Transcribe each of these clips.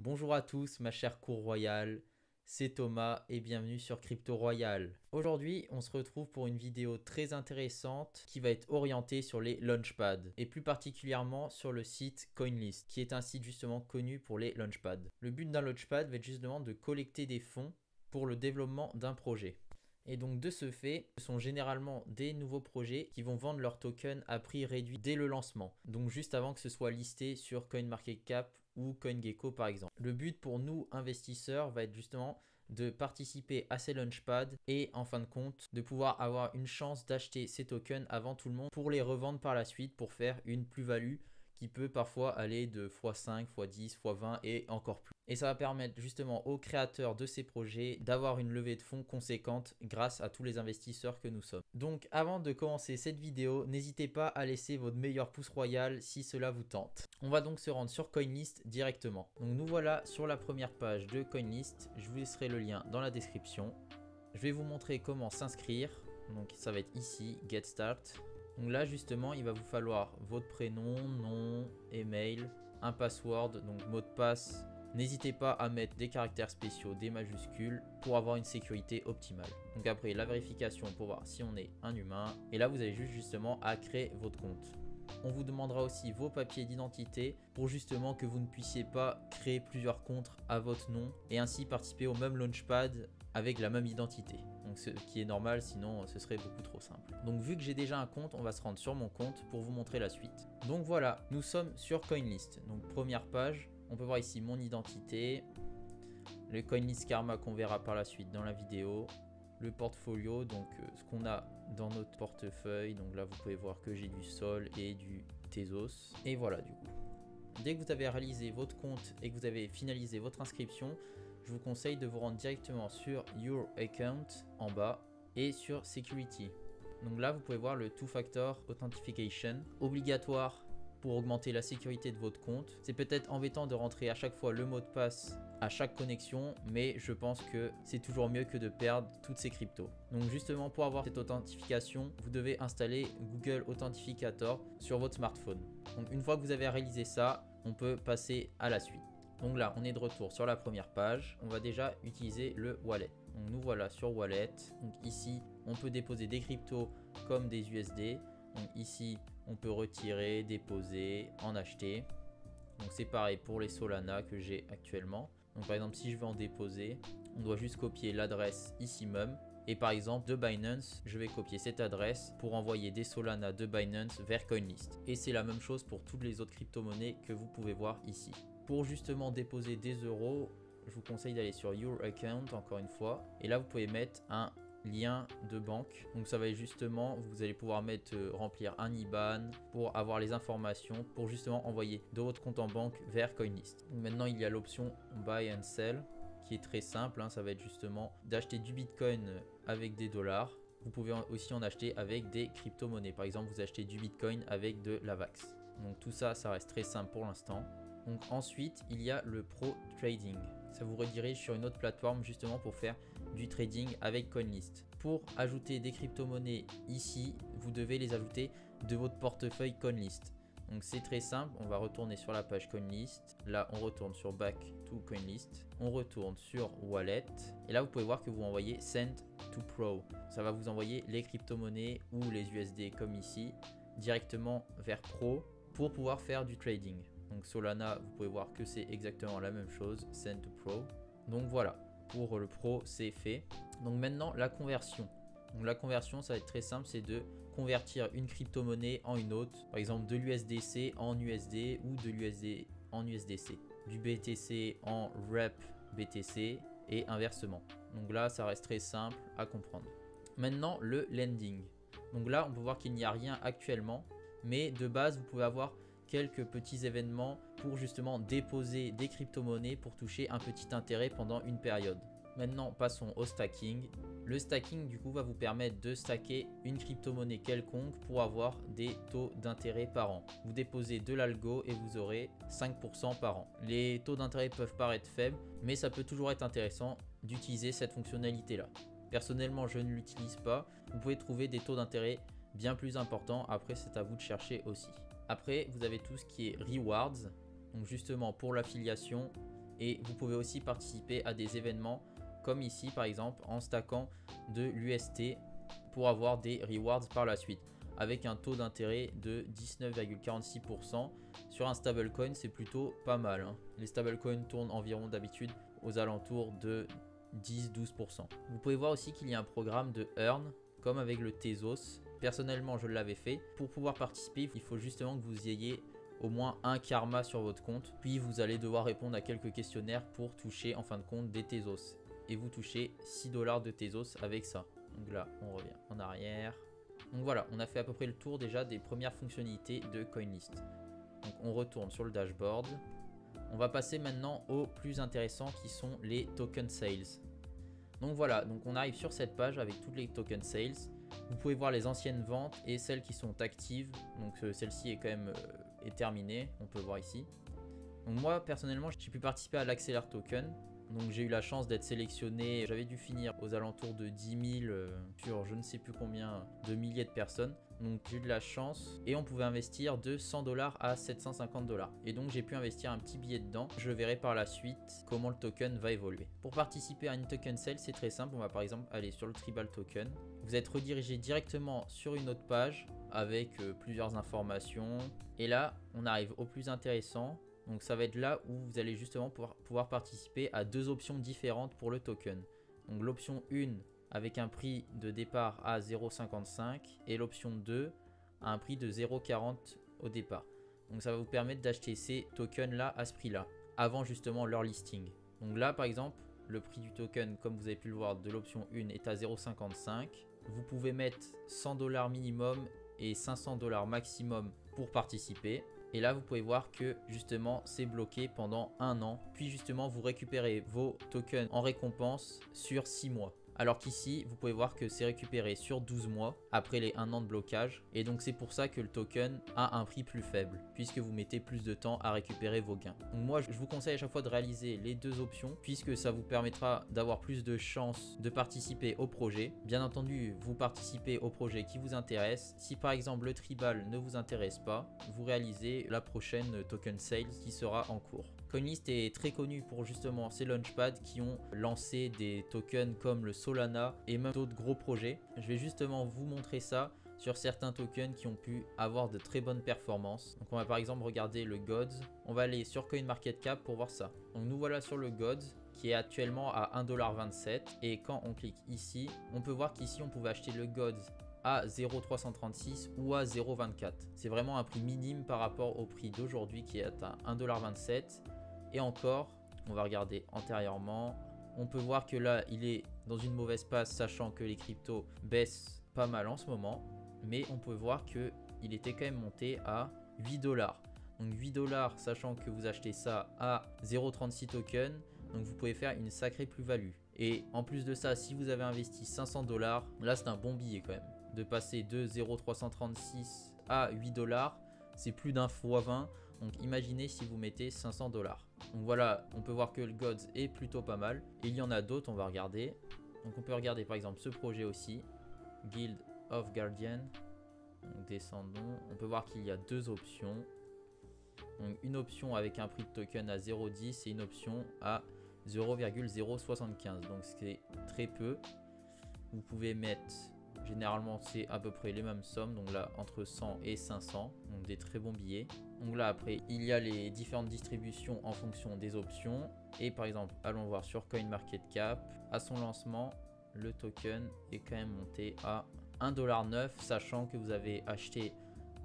Bonjour à tous, ma chère cour royale, c'est Thomas et bienvenue sur Crypto Royal. Aujourd'hui, on se retrouve pour une vidéo très intéressante qui va être orientée sur les launchpads et plus particulièrement sur le site CoinList qui est un site justement connu pour les launchpads. Le but d'un launchpad va être justement de collecter des fonds pour le développement d'un projet. Et donc de ce fait, ce sont généralement des nouveaux projets qui vont vendre leurs tokens à prix réduit dès le lancement. Donc juste avant que ce soit listé sur CoinMarketCap ou CoinGecko par exemple. Le but pour nous investisseurs va être justement de participer à ces launchpads et en fin de compte de pouvoir avoir une chance d'acheter ces tokens avant tout le monde pour les revendre par la suite pour faire une plus-value qui peut parfois aller de x5, x10, x20 et encore plus. Et ça va permettre justement aux créateurs de ces projets d'avoir une levée de fonds conséquente grâce à tous les investisseurs que nous sommes. Donc avant de commencer cette vidéo, n'hésitez pas à laisser votre meilleur pouce royal si cela vous tente. On va donc se rendre sur CoinList directement. Donc nous voilà sur la première page de CoinList. Je vous laisserai le lien dans la description. Je vais vous montrer comment s'inscrire. Donc ça va être ici, Get Start. Donc là justement il va vous falloir votre prénom, nom, email, un password, donc mot de passe. N'hésitez pas à mettre des caractères spéciaux, des majuscules pour avoir une sécurité optimale. Donc après la vérification pour voir si on est un humain. Et là vous avez juste justement à créer votre compte. On vous demandera aussi vos papiers d'identité pour justement que vous ne puissiez pas créer plusieurs comptes à votre nom et ainsi participer au même launchpad avec la même identité. Donc ce qui est normal, sinon ce serait beaucoup trop simple. Donc vu que j'ai déjà un compte, on va se rendre sur mon compte pour vous montrer la suite. Donc voilà, nous sommes sur CoinList. Donc première page, on peut voir ici mon identité, le CoinList Karma qu'on verra par la suite dans la vidéo, le portfolio, donc ce qu'on a dans notre portefeuille. Donc là vous pouvez voir que j'ai du Sol et du Tezos. Et voilà du coup. Dès que vous avez réalisé votre compte et que vous avez finalisé votre inscription, je vous conseille de vous rendre directement sur Your Account en bas et sur Security. Donc là, vous pouvez voir le Two-Factor Authentication obligatoire pour augmenter la sécurité de votre compte. C'est peut-être embêtant de rentrer à chaque fois le mot de passe à chaque connexion, mais je pense que c'est toujours mieux que de perdre toutes ces cryptos. Donc justement, pour avoir cette authentification, vous devez installer Google Authenticator sur votre smartphone. Donc une fois que vous avez réalisé ça, on peut passer à la suite. Donc là, on est de retour sur la première page. On va déjà utiliser le wallet. Donc nous voilà sur wallet. Donc ici, on peut déposer des cryptos comme des USD. Donc ici, on peut retirer, déposer, en acheter. Donc c'est pareil pour les Solana que j'ai actuellement. Donc par exemple, si je veux en déposer, on doit juste copier l'adresse ici même. Et par exemple de Binance, je vais copier cette adresse pour envoyer des Solana de Binance vers CoinList. Et c'est la même chose pour toutes les autres crypto-monnaies que vous pouvez voir ici. Pour justement déposer des euros, je vous conseille d'aller sur Your Account encore une fois. Et là, vous pouvez mettre un lien de banque. Donc ça va être justement, vous allez pouvoir mettre remplir un IBAN pour avoir les informations pour justement envoyer de votre compte en banque vers CoinList. Donc maintenant, il y a l'option Buy and Sell qui est très simple. Ça va être justement d'acheter du Bitcoin avec des dollars. Vous pouvez aussi en acheter avec des crypto-monnaies. Par exemple, vous achetez du Bitcoin avec de l'AVAX. Donc tout ça, ça reste très simple pour l'instant. Donc ensuite, il y a le Pro Trading. Ça vous redirige sur une autre plateforme justement pour faire du trading avec CoinList. Pour ajouter des crypto-monnaies ici, vous devez les ajouter de votre portefeuille CoinList. Donc c'est très simple, on va retourner sur la page CoinList. Là, on retourne sur Back to CoinList. On retourne sur Wallet. Et là, vous pouvez voir que vous envoyez Send to Pro. Ça va vous envoyer les crypto-monnaies ou les USD comme ici directement vers Pro pour pouvoir faire du trading. Donc Solana, vous pouvez voir que c'est exactement la même chose, Send to Pro. Donc voilà, pour le Pro, c'est fait. Donc maintenant, la conversion. Donc la conversion, ça va être très simple, c'est de convertir une crypto-monnaie en une autre. Par exemple, de l'USDC en USD ou de l'USD en USDC. Du BTC en REP BTC et inversement. Donc là, ça reste très simple à comprendre. Maintenant, le lending. Donc là, on peut voir qu'il n'y a rien actuellement. Mais de base, vous pouvez avoir quelques petits événements pour justement déposer des crypto-monnaies pour toucher un petit intérêt pendant une période. Maintenant, passons au stacking. Le stacking, du coup, va vous permettre de stacker une crypto-monnaie quelconque pour avoir des taux d'intérêt par an. Vous déposez de l'algo et vous aurez 5% par an. Les taux d'intérêt peuvent paraître faibles, mais ça peut toujours être intéressant d'utiliser cette fonctionnalité-là. Personnellement, je ne l'utilise pas. Vous pouvez trouver des taux d'intérêt bien plus importants. Après, c'est à vous de chercher aussi. Après, vous avez tout ce qui est rewards. Donc justement, pour l'affiliation, Et vous pouvez aussi participer à des événements comme ici par exemple en stackant de l'UST pour avoir des rewards par la suite avec un taux d'intérêt de 19,46%. Sur un stablecoin, c'est plutôt pas mal, hein. Les stablecoins tournent environ d'habitude aux alentours de 10-12%. Vous pouvez voir aussi qu'il y a un programme de earn comme avec le Tezos. Personnellement, je l'avais fait. Pour pouvoir participer, il faut justement que vous ayez au moins un karma sur votre compte. Puis vous allez devoir répondre à quelques questionnaires pour toucher en fin de compte des Tezos. Et vous touchez 6 $ de Tezos avec ça. Donc là, on revient en arrière. Donc voilà, on a fait à peu près le tour déjà des premières fonctionnalités de CoinList. Donc on retourne sur le dashboard. On va passer maintenant au plus intéressant qui sont les token sales. Donc voilà, donc on arrive sur cette page avec toutes les token sales. Vous pouvez voir les anciennes ventes et celles qui sont actives. Donc celle-ci est quand même est terminée, on peut voir ici. Donc moi personnellement, j'ai pu participer à l'Acceler Token. Donc j'ai eu la chance d'être sélectionné, j'avais dû finir aux alentours de 10 000 sur je ne sais plus combien de milliers de personnes. Donc j'ai eu de la chance et on pouvait investir de 100 $ à 750 $. Et donc j'ai pu investir un petit billet dedans. Je verrai par la suite comment le token va évoluer. Pour participer à une token sale, c'est très simple. On va par exemple aller sur le Tribal Token. Vous êtes redirigé directement sur une autre page avec plusieurs informations. Et là, on arrive au plus intéressant. Donc ça va être là où vous allez justement pouvoir participer à deux options différentes pour le token. Donc l'option 1 avec un prix de départ à 0,55 et l'option 2 à un prix de 0,40 au départ. Donc ça va vous permettre d'acheter ces tokens là à ce prix là, avant justement leur listing. Donc là par exemple, le prix du token comme vous avez pu le voir de l'option 1 est à 0,55. Vous pouvez mettre 100 $ minimum et 500 $ maximum pour participer. Et là, vous pouvez voir que justement, c'est bloqué pendant 1 an. Puis justement, vous récupérez vos tokens en récompense sur 6 mois. Alors qu'ici, vous pouvez voir que c'est récupéré sur 12 mois après les 1 an de blocage. Et donc, c'est pour ça que le token a un prix plus faible puisque vous mettez plus de temps à récupérer vos gains. Donc moi, je vous conseille à chaque fois de réaliser les deux options puisque ça vous permettra d'avoir plus de chances de participer au projet. Bien entendu, vous participez au projet qui vous intéresse. Si par exemple, le tribal ne vous intéresse pas, vous réalisez la prochaine token sales qui sera en cours. CoinList est très connu pour justement ces launchpads qui ont lancé des tokens comme le Solana et même d'autres gros projets. Je vais justement vous montrer ça sur certains tokens qui ont pu avoir de très bonnes performances. Donc on va par exemple regarder le Gods. On va aller sur CoinMarketCap pour voir ça. Donc nous voilà sur le Gods qui est actuellement à 1,27 $. Et quand on clique ici, on peut voir qu'ici on pouvait acheter le Gods à 0,336 ou à 0,24. C'est vraiment un prix minime par rapport au prix d'aujourd'hui qui est à 1,27 $. Et encore, on va regarder antérieurement, on peut voir que là, il est dans une mauvaise passe, sachant que les cryptos baissent pas mal en ce moment. Mais on peut voir qu'il était quand même monté à 8 $. Donc 8 $, sachant que vous achetez ça à 0,36 tokens, donc vous pouvez faire une sacrée plus-value. Et en plus de ça, si vous avez investi 500 $, là c'est un bon billet quand même. De passer de 0,336 à 8 $, c'est plus d'un fois 20. Donc imaginez si vous mettez 500 $. Donc voilà, on peut voir que le Gods est plutôt pas mal. Et il y en a d'autres, on va regarder. Donc on peut regarder par exemple ce projet aussi, Guild of Guardian. Donc descendons, on peut voir qu'il y a deux options. Donc une option avec un prix de token à 0,10 et une option à 0,075. Donc c'est très peu. Vous pouvez mettre, généralement c'est à peu près les mêmes sommes, donc là entre 100 et 500, donc des très bons billets. Donc là après il y a les différentes distributions en fonction des options. Et par exemple allons voir sur CoinMarketCap, à son lancement le token est quand même monté à 1,9 $, sachant que vous avez acheté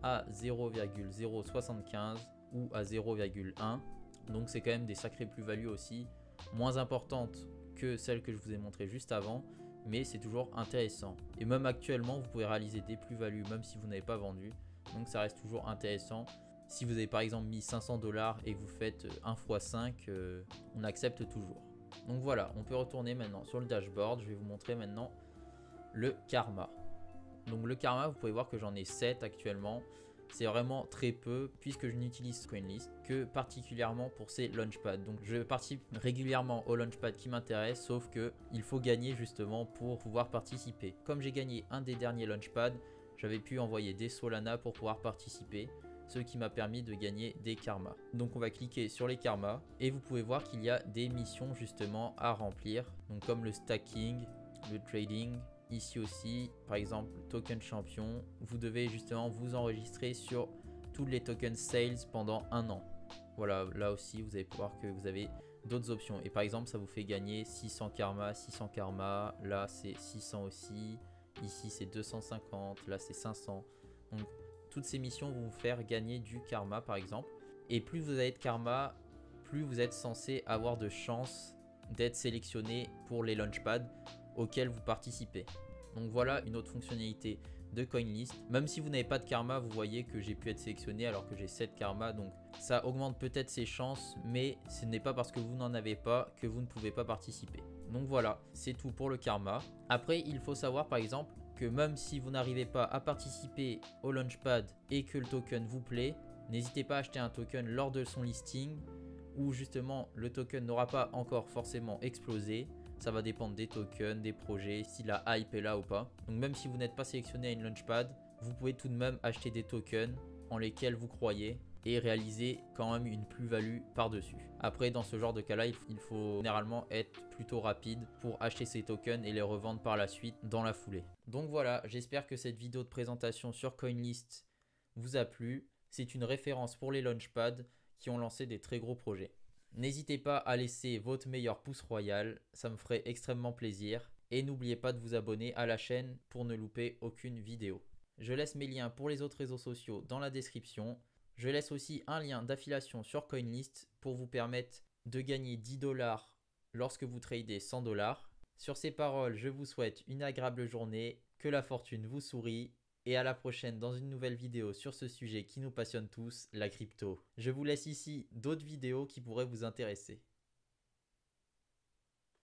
à 0,075 ou à 0,1. Donc c'est quand même des sacrées plus-values aussi, moins importantes que celles que je vous ai montrées juste avant, mais c'est toujours intéressant. Et même actuellement, vous pouvez réaliser des plus-values même si vous n'avez pas vendu. Donc ça reste toujours intéressant. Si vous avez par exemple mis 500 $ et que vous faites 1 x 5, on accepte toujours. Donc voilà, on peut retourner maintenant sur le dashboard. Je vais vous montrer maintenant le karma. Donc le karma, vous pouvez voir que j'en ai 7 actuellement. C'est vraiment très peu puisque je n'utilise CoinList que particulièrement pour ces launchpads. Donc je participe régulièrement aux launchpads qui m'intéressent, sauf que il faut gagner justement pour pouvoir participer. Comme j'ai gagné un des derniers launchpads, j'avais pu envoyer des Solana pour pouvoir participer. ce qui m'a permis de gagner des karmas. Donc on va cliquer sur les karmas et vous pouvez voir qu'il y a des missions justement à remplir, donc comme le stacking, le trading. Ici aussi, par exemple, token champion, vous devez justement vous enregistrer sur tous les tokens sales pendant 1 an. Voilà, là aussi vous allez pouvoir que vous avez d'autres options. Et par exemple, ça vous fait gagner 600 karma, 600 karma. Là, c'est 600 aussi. Ici, c'est 250. Là, c'est 500. Donc, toutes ces missions vont vous faire gagner du karma, par exemple. Et plus vous avez de karma, plus vous êtes censé avoir de chances d'être sélectionné pour les launchpads auxquels vous participez. Donc voilà une autre fonctionnalité de CoinList. Même si vous n'avez pas de karma, vous voyez que j'ai pu être sélectionné alors que j'ai 7 karma. Donc ça augmente peut-être ses chances, mais ce n'est pas parce que vous n'en avez pas que vous ne pouvez pas participer. Donc voilà, c'est tout pour le karma. Après, il faut savoir par exemple que même si vous n'arrivez pas à participer au launchpad et que le token vous plaît, n'hésitez pas à acheter un token lors de son listing où justement le token n'aura pas encore forcément explosé. Ça va dépendre des tokens, des projets, si la hype est là ou pas. Donc même si vous n'êtes pas sélectionné à une launchpad, vous pouvez tout de même acheter des tokens en lesquels vous croyez et réaliser quand même une plus-value par-dessus. Après, dans ce genre de cas-là, il faut généralement être plutôt rapide pour acheter ces tokens et les revendre par la suite dans la foulée. Donc voilà, j'espère que cette vidéo de présentation sur CoinList vous a plu. C'est une référence pour les launchpads qui ont lancé des très gros projets. N'hésitez pas à laisser votre meilleur pouce royal, ça me ferait extrêmement plaisir. Et n'oubliez pas de vous abonner à la chaîne pour ne louper aucune vidéo. Je laisse mes liens pour les autres réseaux sociaux dans la description. Je laisse aussi un lien d'affiliation sur CoinList pour vous permettre de gagner 10 $ lorsque vous tradez 100 $. Sur ces paroles, je vous souhaite une agréable journée, que la fortune vous sourie. Et à la prochaine dans une nouvelle vidéo sur ce sujet qui nous passionne tous, la crypto. Je vous laisse ici d'autres vidéos qui pourraient vous intéresser.